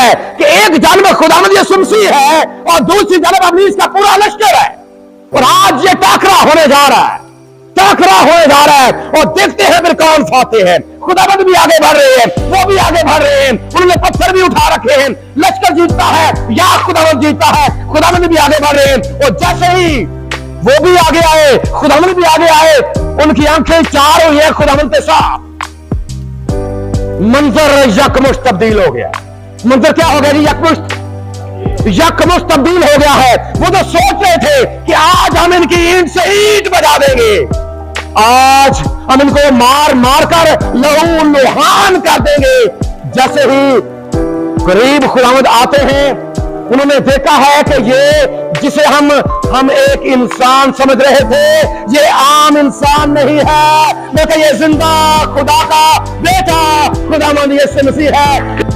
है कि एक जानब खुदावंद यीशु मसीह है और दूसरी जानब इब्लीस का पूरा लश्कर है। और आज ये टाकरा होने जा रहा है, टाकरा होने जा रहा है। और देखते हैं फिर कौन फाते हैं। खुदावंद भी आगे बढ़ रहे हैं, वो भी आगे बढ़ रहे हैं, उन्होंने पत्थर भी उठा रखे हैं। लश्कर जीतता है या खुदावंद जीतता है, खुदावंद भी आगे बढ़ रहे हैं। और जैसे ही वो भी आगे आए, खुदावंद भी आगे आए, उनकी आंखें चार हुई है खुदावंद के साथ। मंजर यकमुश्त तब्दील हो गया। मंजर क्या हो गया जी? यकमुश्त तब्दील हो गया है। वो तो सोच रहे थे कि आज हम इनकी ईंट से ईंट बजा देंगे, आज हम इनको मार मार कर लहू लुहान कर देंगे। जैसे ही करीब खुदावंद आते हैं, उन्होंने देखा है कि ये जिसे हम एक इंसान समझ रहे थे, ये आम इंसान नहीं है, बल्कि ये जिंदा खुदा का बेटा खुदावंद यीशु मसीह है।